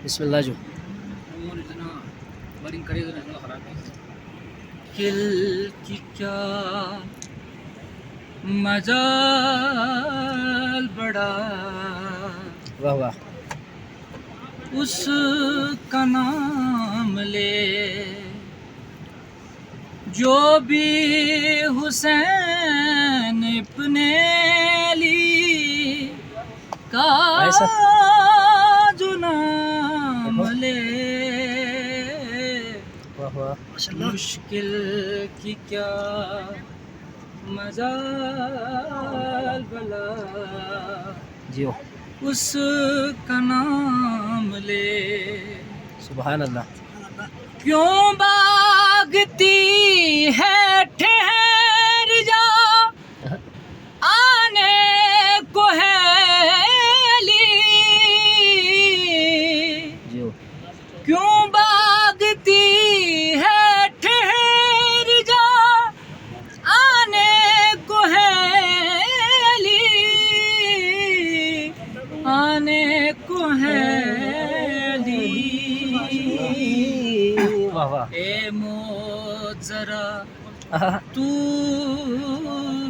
بسم اللہ جو کل کی کیا مجال بڑا واہ واہ اس کا نام لے جو بھی حسین اپنے لی کا جو نام لے واہ واہ مشکل کی کیا مجال بلا جیو اس کا نام لے سبحان اللہ کیوں باغتی ہے ٹھہر جا آنے کو ہے لی جیو کیوں باغتی ہے ٹھہر جا آنے کو ہے لی آنے کو ہے لی واہ واہ اے موت ذرا تو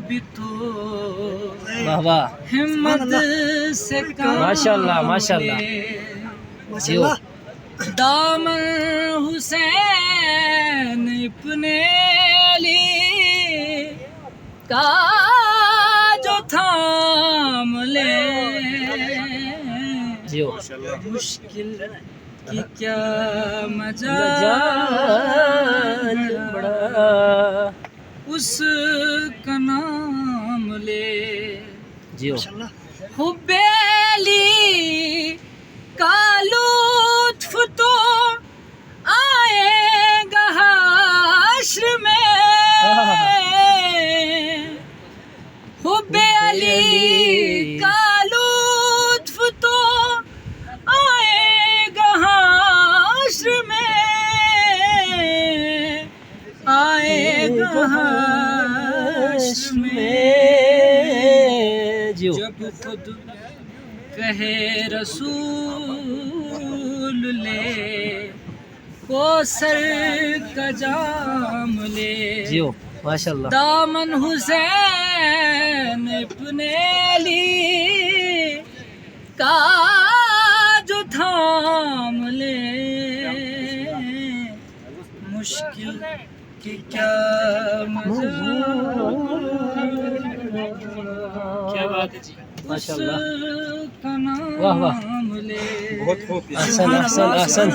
بھی تو واہ واہ ہمت سے کام ماشاء اللہ ماشاء اللہ لے۔ جیو دامن حسین اپنے لی کا جو تھام لے جیو مشکل کی کیا مجال مجال بڑا اس کا نام لے جیو حب علی کا لطف تو آئے گا حشر میں حب علی کا لطف تو آئے گا حشر میں آئے گا حشر میں جیو جب خود کہے رسول لے کوثر کا جام لے جیو ماشاء اللہ دامن حسین اپنے لی کا جو تھام لے مشکل کی کیا کیا بات ہے جی ماشاء اللہ کا واہ واہ نام لے احسن احسن احسن